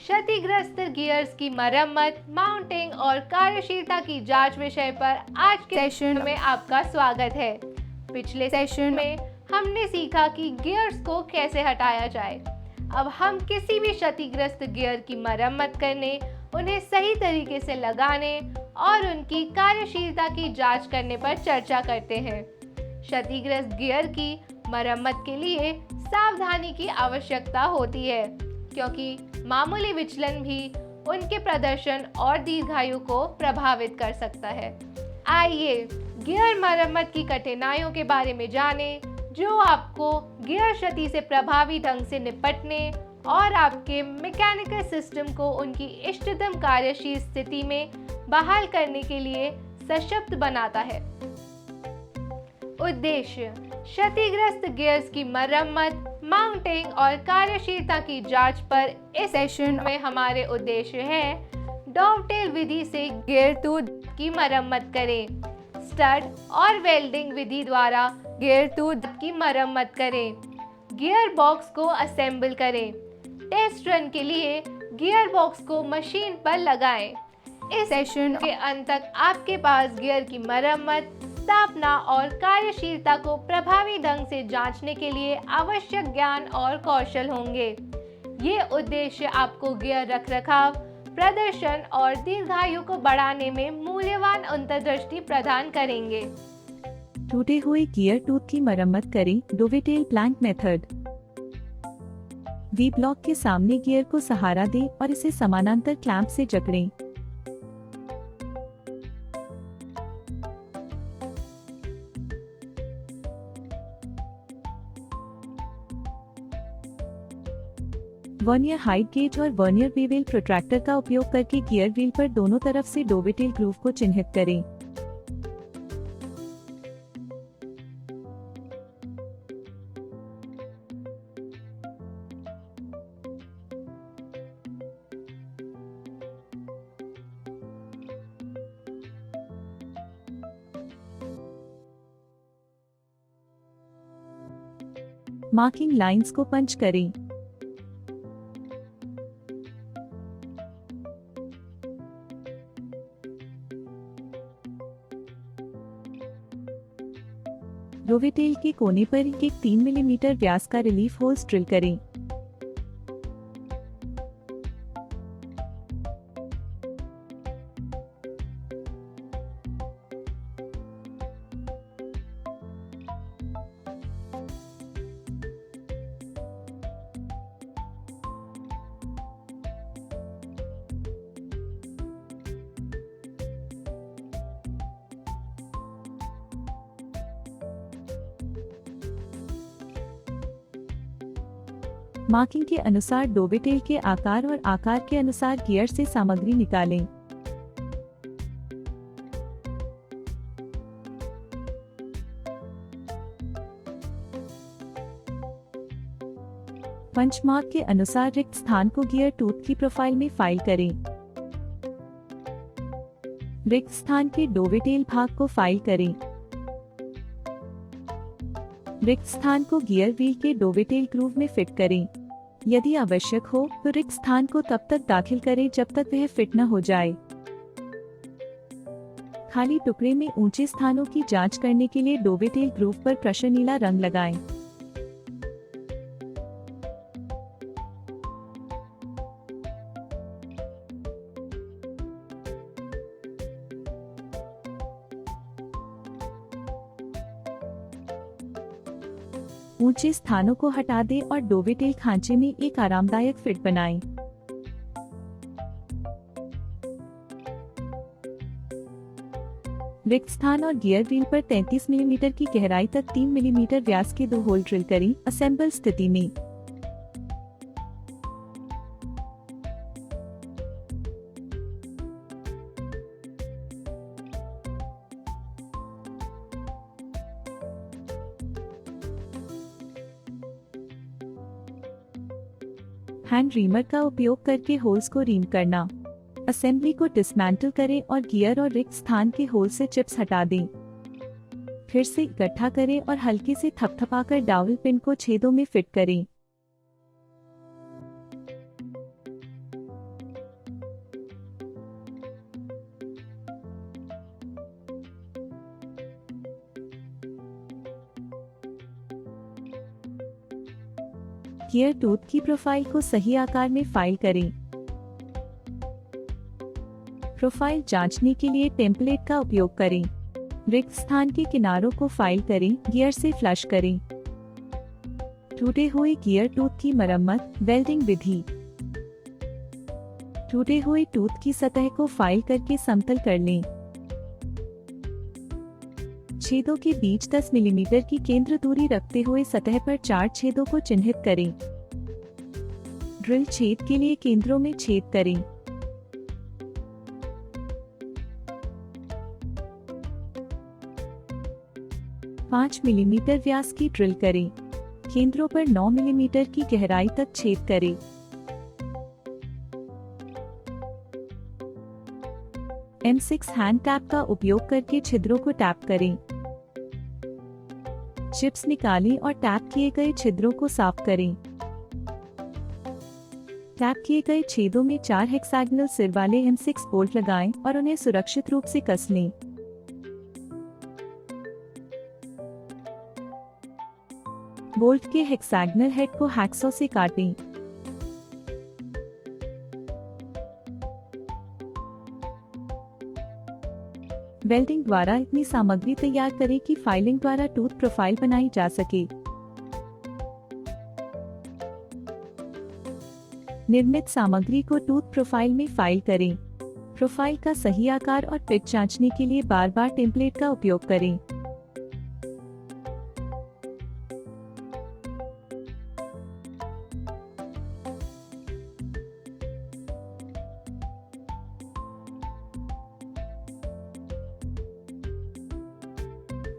क्षतिग्रस्त गियर्स की मरम्मत, माउंटिंग और कार्यशीलता की जांच विषय पर आज के सेशन में आपका स्वागत है। पिछले सेशन में हमने सीखा कि गियर्स को कैसे हटाया जाए। अब हम किसी भी क्षतिग्रस्त गियर की मरम्मत करने, उन्हें सही तरीके से लगाने और उनकी कार्यशीलता की जांच करने पर चर्चा करते हैं। क्षतिग्रस्त गियर की मरम्मत के लिए सावधानी की आवश्यकता होती है, क्योंकि मामूली विचलन भी उनके प्रदर्शन और दीर्घायु को प्रभावित कर सकता है। आइए गियर मरम्मत की कठिनाइयों के बारे में जानें, जो आपको गियर क्षति से प्रभावी ढंग से निपटने और आपके मैकेनिकल सिस्टम को उनकी इष्टतम कार्यशील स्थिति में बहाल करने के लिए सशक्त बनाता है। उद्देश्य: क्षतिग्रस्त गियर्स की मरम्मत, माउंटिंग और कार्यशीलता की जांच पर इस सेशन में हमारे उद्देश्य हैं: डॉवटेल विधि से गियर टूथ की मरम्मत करें, स्टड और वेल्डिंग विधि द्वारा गियर टूथ की मरम्मत करें, गियर बॉक्स को असेंबल करें, टेस्ट रन के लिए गियर बॉक्स को मशीन पर लगाएं। इस सेशन के अंत तक आपके पास गियर की मरम्मत, स्थापना और कार्यशीलता को प्रभावी ढंग से जांचने के लिए आवश्यक ज्ञान और कौशल होंगे। ये उद्देश्य आपको गियर रखरखाव, प्रदर्शन और दीर्घायु को बढ़ाने में मूल्यवान अंतर्दृष्टि प्रदान करेंगे। टूटे हुए गियर टूथ की मरम्मत करें। Dovetail plank method. V block के सामने गियर को सहारा दें और इसे समानांतर क्लैंप से जकड़ें। वर्नियर हाइट गेज और वर्नियर बेवेल प्रोट्रैक्टर का उपयोग करके गियर व्हील पर दोनों तरफ से डोवेटेल ग्रूव को चिन्हित करें। मार्किंग लाइंस को पंच करें। डोवेटेल के कोने पर एक 3 मिलीमीटर व्यास का रिलीफ होल्स ड्रिल करें। मार्किंग के अनुसार डोवेटेल के आकार और आकार के अनुसार गियर से सामग्री निकालें। पंच मार्क के अनुसार रिक्त स्थान को गियर टूथ की प्रोफाइल में फाइल करें। रिक्त स्थान के डोवेटेल भाग को फाइल करें। रिक्त स्थान को गियर व्हील के डोवेटेल ग्रूव में फिट करें। यदि आवश्यक हो तो रिक्त स्थान को तब तक दाखिल करें जब तक वह फिट न हो जाए। खाली टुकड़े में ऊंचे स्थानों की जांच करने के लिए डोवेटेल ग्रूव पर क्रशर नीला रंग लगाएं। ऊंचे स्थानों को हटा दें और डोवेटेल खांचे में एक आरामदायक फिट बनाएं। रिक्त स्थान और गियर व्हील पर 33 मिलीमीटर की गहराई तक 3 मिलीमीटर व्यास के 2 होल ड्रिल करें। असेंबल स्थिति में हैंड रीमर का उपयोग करके होल्स को रीम करना। असेंबली को डिसमेंटल करें और गियर और रिक्त स्थान के होल से चिप्स हटा दें। फिर से इकट्ठा करें और हल्के से थपथपाकर डावल पिन को छेदों में फिट करें। गियर टूथ की प्रोफाइल को सही आकार में फाइल करें। प्रोफाइल जांचने के लिए टेम्पलेट का उपयोग करें। रिक्त स्थान के किनारों को फाइल करें, गियर से फ्लश करें। टूटे हुए गियर टूथ की मरम्मत, वेल्डिंग विधि। टूटे हुए टूथ की सतह को फाइल करके समतल कर लें। छेदों के बीच 10 मिलीमीटर की केंद्र दूरी रखते हुए सतह पर 4 छेदों को चिन्हित करें। ड्रिल छेद के लिए केंद्रों में छेद करें। पाँच मिलीमीटर व्यास की ड्रिल करें। केंद्रों पर 9 मिलीमीटर की गहराई तक छेद करें। M6 हैंड टैप का उपयोग करके छिद्रों को टैप करें। चिप्स निकालें और टैप किए गए छिद्रों को साफ करें। टैप किए गए छेदों में 4 हेक्सागोनल सिर वाले M6 बोल्ट लगाएं और उन्हें सुरक्षित रूप से कस लें। बोल्ट के हेक्सागोनल हेड को हैक्सॉ से काटें। वेल्डिंग द्वारा इतनी सामग्री तैयार करें कि फाइलिंग द्वारा टूथ प्रोफाइल बनाई जा सके। निर्मित सामग्री को टूथ प्रोफाइल में फाइल करें। प्रोफाइल का सही आकार और पिच जांचने के लिए बार बार टेम्पलेट का उपयोग करें।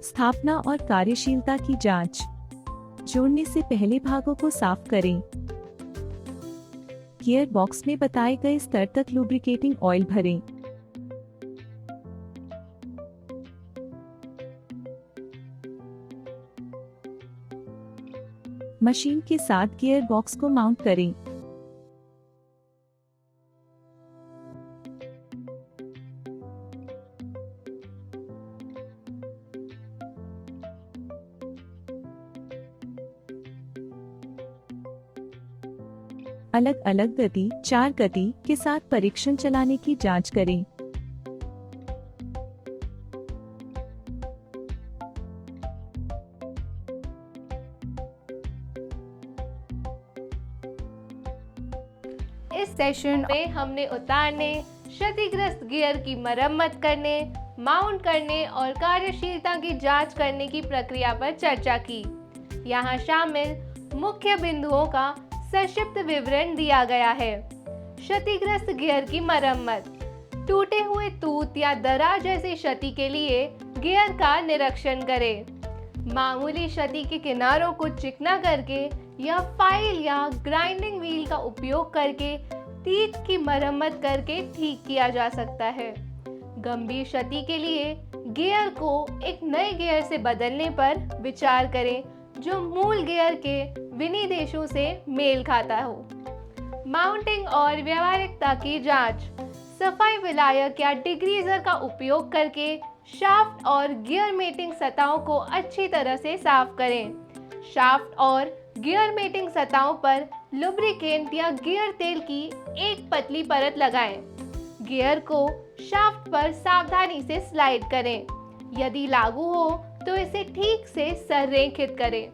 स्थापना और कार्यशीलता की जांच। जोड़ने से पहले भागों को साफ करें। गियर बॉक्स में बताए गए स्तर तक लुब्रिकेटिंग ऑयल भरें। मशीन के साथ गियर बॉक्स को माउंट करें। अलग अलग गति, 4 गति के साथ परीक्षण चलाने की जांच करें। इस सेशन में हमने उतारने, क्षतिग्रस्त गियर की मरम्मत करने, माउंट करने और कार्यशीलता की जांच करने की प्रक्रिया पर चर्चा की। यहाँ शामिल मुख्य बिंदुओं का संक्षिप्त विवरण दिया गया है। क्षतिग्रस्त गियर की मरम्मत। टूटे हुए टूथ या दरार जैसी क्षति के लिए गियर का निरीक्षण करें। मामूली क्षति के किनारों को चिकना करके या फाइल या ग्राइंडिंग व्हील का उपयोग करके टीथ की मरम्मत करके ठीक किया जा सकता है। गंभीर क्षति के लिए गियर को एक नए गियर से बदलने पर विचार करें जो मूल गियर के विनिर्देशों से मेल खाता हो। माउंटिंग और व्यावहारिकता की जांच। सफाई विलायक या डिग्रीजर का उपयोग करके शाफ्ट और गियर मेटिंग सतहों को अच्छी तरह से साफ करें। शाफ्ट और गियर मेटिंग सतहों पर लुब्रिकेंट या गियर तेल की एक पतली परत लगाएं। गियर को शाफ्ट पर सावधानी से स्लाइड करें। यदि लागू हो तो इसे ठीक से संरेखित करें।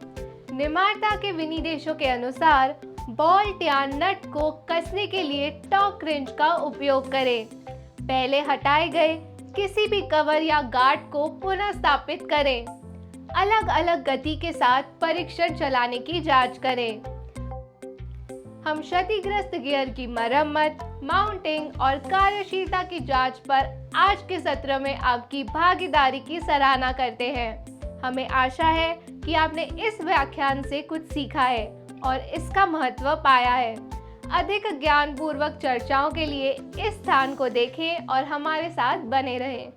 निर्माता के विनिर्देशों के अनुसार बोल्ट या नट को कसने के लिए टॉर्क रिंच का उपयोग करें। पहले हटाए गए किसी भी कवर या गार्ड को पुनः स्थापित करें। अलग अलग गति के साथ परीक्षण चलाने की जांच करें। हम क्षतिग्रस्त गियर की मरम्मत, माउंटिंग और कार्यशीलता की जांच पर आज के सत्र में आपकी भागीदारी की सराहना करते हैं। हमें आशा है कि आपने इस व्याख्यान से कुछ सीखा है और इसका महत्व पाया है। अधिक ज्ञानपूर्वक चर्चाओं के लिए इस स्थान को देखें और हमारे साथ बने रहें।